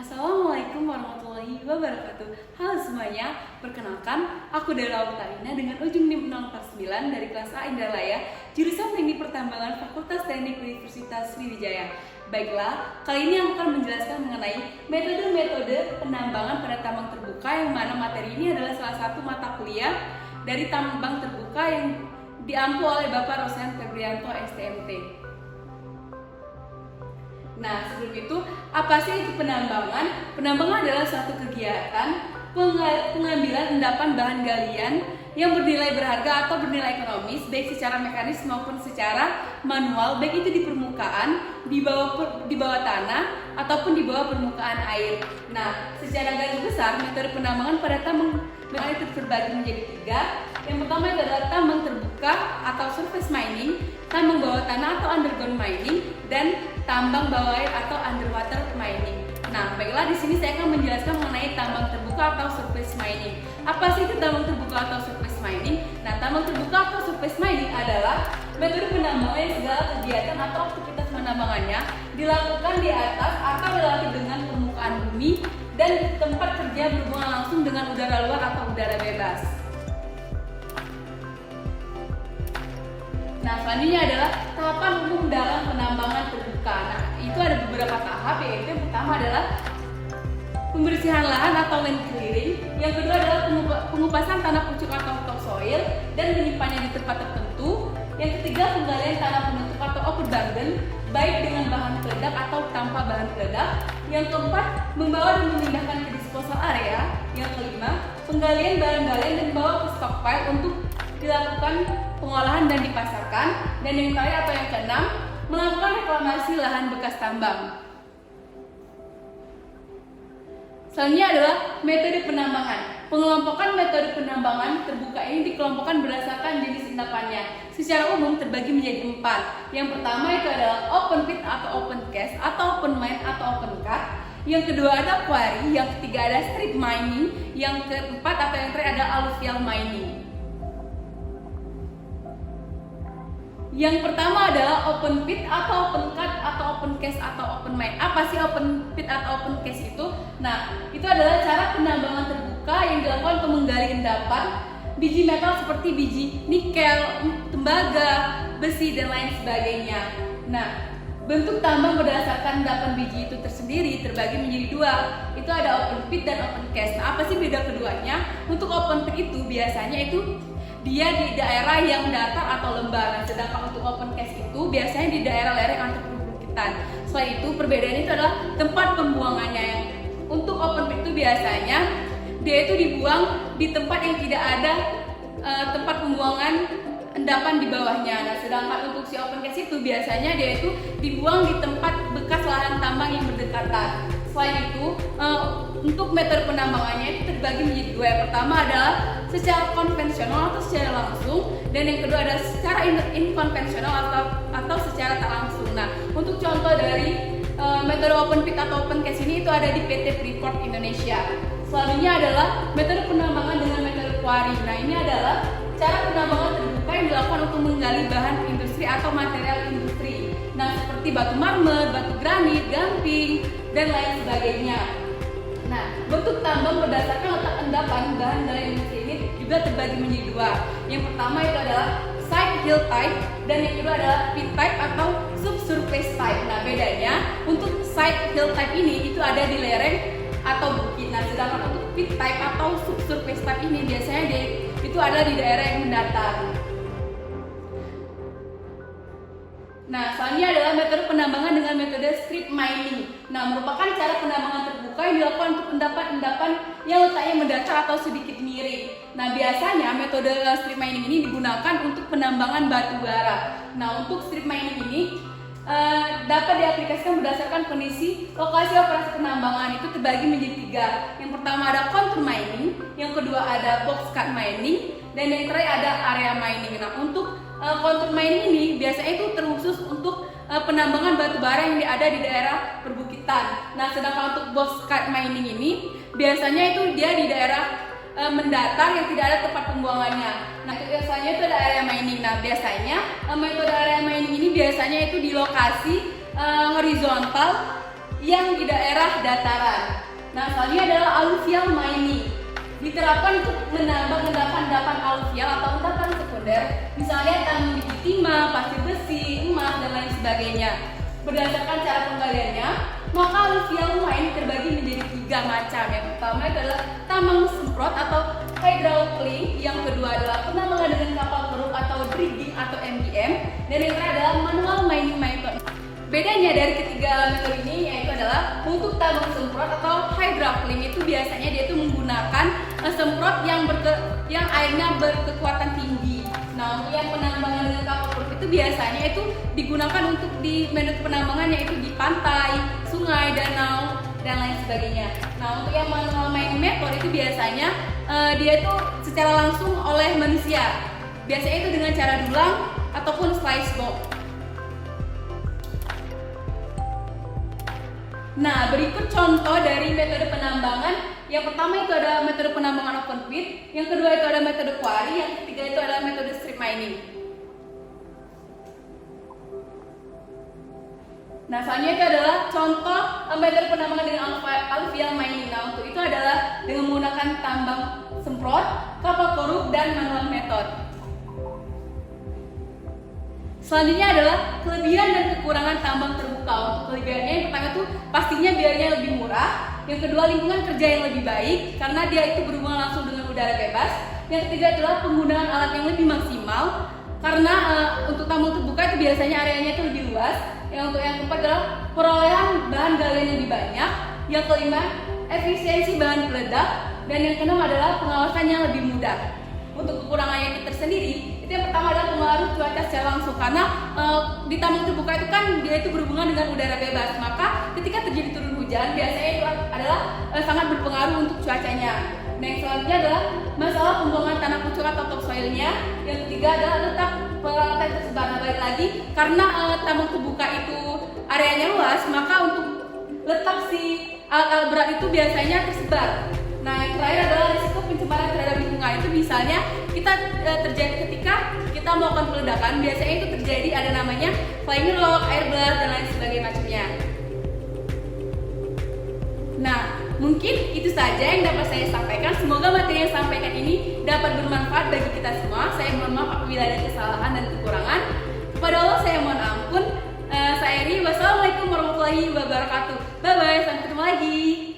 Assalamualaikum warahmatullahi wabarakatuh. Halo semuanya, perkenalkan aku Dela Utalina dengan ujung NIM 049 dari kelas A Indralaya, jurusan Teknik Pertambangan Fakultas Teknik Universitas Sriwijaya. Baiklah, kali ini aku akan menjelaskan mengenai metode-metode penambangan pada tambang terbuka, yang mana materi ini adalah salah satu mata kuliah dari tambang terbuka yang diampu oleh Bapak Rosan Febrianto STMT. Nah, sebelum itu, apa sih itu penambangan? Penambangan adalah suatu kegiatan pengambilan endapan bahan galian yang bernilai berharga atau bernilai ekonomis, baik secara mekanis maupun secara manual, baik itu di permukaan, di bawah tanah, ataupun di bawah permukaan air. Nah, secara garis besar, metode penambangan pada tambang itu terbagi menjadi tiga. Yang pertama itu adalah tambang terbuka atau surface mining, tambang bawah tanah atau underground mining, dan tambang bawah air atau underwater mining. Nah, baiklah, di sini saya akan menjelaskan mengenai tambang terbuka atau surface mining. Apa sih itu tambang terbuka atau surface mining? Nah, tambang terbuka atau surface mining adalah metode penambangan yang segala kegiatan atau aktivitas penambangannya dilakukan di atas atau relatif dengan permukaan bumi dan tempat kerja berhubungan langsung dengan udara luar atau udara bebas. Nah, selanjutnya adalah tahapan umum dalam penambangan terbuka. Nah, itu ada beberapa tahap, yaitu yang pertama adalah pembersihan lahan atau land clearing, yang kedua adalah pengupasan tanah pucuk atau topsoil dan menyimpannya di tempat tertentu, yang ketiga penggalian tanah penutup atau overburden, baik dengan bahan peledak atau tanpa bahan peledak, yang keempat membawa dan memindahkan ke disposal area, yang kelima penggalian bahan galian dan bawa ke stockpile untuk dilakukan pengolahan dan dipasarkan, dan yang terakhir atau yang keenam melakukan reklamasi lahan bekas tambang. Selanjutnya adalah metode penambangan. Pengelompokan metode penambangan terbuka ini dikelompokkan berdasarkan jenis endapannya. Secara umum terbagi menjadi 4. Yang pertama itu adalah open pit atau open cast, atau open mine atau open cut. Yang kedua ada quarry, yang ketiga ada strip mining, yang keempat atau yang terakhir ada alluvial mining. Yang pertama adalah open pit atau open cut atau open cast atau open mine. Apa sih open pit atau open cast itu? Nah, itu adalah cara penambangan terbuka yang dilakukan untuk menggali endapan biji metal seperti biji nikel, tembaga, besi, dan lain sebagainya. Nah, bentuk tambang berdasarkan endapan biji itu tersendiri terbagi menjadi dua. Itu ada open pit dan open cast. Nah, apa sih beda keduanya? Untuk open pit itu biasanya itu dia di daerah yang datar atau lembah. Nah, sedangkan untuk open cast itu biasanya di daerah lereng atau perbukitan. Selain itu, perbedaannya itu adalah tempat pembuangannya. Untuk open pit itu biasanya dia itu dibuang di tempat yang tidak ada tempat pembuangan endapan di bawahnya. Nah, sedangkan untuk si open cast itu biasanya dia itu dibuang di tempat bekas lahan tambang yang berdekatan. Selain itu, untuk metode penambangannya itu terbagi menjadi dua. Yang pertama adalah secara konvensional atau secara langsung, dan yang kedua adalah secara inkonvensional atau secara tak langsung. Nah, untuk contoh dari metode open pit atau open cast ini itu ada di PT Freeport Indonesia. Selanjutnya adalah metode penambangan dengan metode quarry. Nah, ini adalah cara penambangan terbuka yang dilakukan untuk menggali bahan industri atau material industri. Nah, seperti batu marmer, batu granit, gamping, dan lain sebagainya. Nah, bentuk tambang berdasarkan letak endapan bahan galian industri ini juga terbagi menjadi dua. Yang pertama itu adalah side hill type, dan yang kedua adalah pit type atau subsurface type. Nah, bedanya untuk side hill type ini itu ada di lereng atau bukit. Nah, sedangkan untuk pit type atau subsurface type ini biasanya itu ada di daerah yang mendatar. Nah, selanjutnya adalah metode penambangan dengan metode strip mining. Nah, merupakan cara penambangan terbuka yang dilakukan untuk endapan-endapan yang letaknya mendatar atau sedikit miring. Nah, biasanya metode strip mining ini digunakan untuk penambangan batu bara. Nah, untuk strip mining ini dapat diaplikasikan berdasarkan kondisi lokasi operasi penambangan. Itu terbagi menjadi tiga. Yang pertama ada contour mining, yang kedua ada box cut mining, dan yang terakhir ada area mining. Nah, untuk contour mining ini biasanya itu terkhusus untuk penambangan batu bara yang ada di daerah perbukitan. Nah, sedangkan untuk box cut mining ini biasanya itu dia di daerah mendatar yang tidak ada tempat pembuangannya. Nah, biasanya itu ada area mining. Nah, biasanya metode area mining ini biasanya itu di lokasi horizontal yang di daerah dataran. Nah, selanjutnya adalah aluvial mining. Diterapkan untuk menambang endapan aluvial atau endapan sekunder, misalnya tambang biji timah, pasir besi, emas, dan lain sebagainya. Berdasarkan cara penggaliannya, maka aluvial mine terbagi menjadi 3 macam. Yang pertama itu adalah tambang semprot atau hydraulic, yang kedua adalah penambangan dengan kapal keruk atau dredging atau MDM, dan yang terakhir adalah manual mining method. Bedanya dari ketiga metode ini yaitu adalah untuk tambang semprot atau hydraulic itu biasanya dia itu menggunakan semprot yang airnya berkekuatan tinggi. Nah, untuk yang penambangan dengan kapal keruk itu biasanya itu digunakan untuk di metode penambangan yaitu di pantai, sungai, danau, dan lain sebagainya. Nah, untuk yang manual mining method itu biasanya dia itu secara langsung oleh manusia. Biasanya itu dengan cara dulang ataupun slice box. Nah, berikut contoh dari metode penambangan. Yang pertama itu ada metode penambangan open pit, yang kedua itu ada metode quarry, yang ketiga itu adalah metode strip mining. Nah, selanjutnya itu adalah contoh metode penambangan dengan aluvial mining. Nah, untuk itu adalah dengan menggunakan tambang semprot, kapal keruk, dan manual method. Selanjutnya adalah kelebihan dan kekurangan tambang terbuka. Untuk kelebihannya yang pertama itu pastinya biayanya lebih murah. Yang kedua, lingkungan kerja yang lebih baik karena dia itu berhubungan langsung dengan udara bebas. Yang ketiga adalah penggunaan alat yang lebih maksimal karena untuk tambang terbuka itu biasanya areanya itu lebih luas. Yang keempat adalah perolehan bahan galian yang lebih banyak. Yang kelima, efisiensi bahan peledak. Dan yang keenam adalah pengawasan yang lebih mudah. Untuk kekurangannya itu tersendiri, itu yang pertama adalah pengaruh cuaca secara langsung karena di tambang terbuka itu kan dia itu berhubungan dengan udara bebas, maka ketika terjadi turun hujan biasanya itu adalah sangat berpengaruh untuk cuacanya. Nah, yang selanjutnya adalah masalah pembuangan tanah pucuk atau topsoilnya. Yang ketiga adalah letak peralatan tersebar. Nah, balik lagi karena tambang terbuka itu areanya luas, maka untuk letak si alat berat itu biasanya tersebar. Nah, yang terakhir adalah risiko pencemaran terhadap lingkungan. Itu misalnya kita terjadi ketika kita melakukan peledakan, biasanya itu terjadi ada namanya flying rock, air blast, dan lain sebagainya macamnya. Nah, mungkin itu saja yang dapat saya sampaikan. Semoga materi yang saya sampaikan ini dapat bermanfaat bagi kita semua. Saya mohon maaf apabila ada kesalahan dan kekurangan. Kepada Allah saya mohon ampun. Saya Ri. Wassalamualaikum warahmatullahi wabarakatuh. Bye bye, sampai ketemu lagi.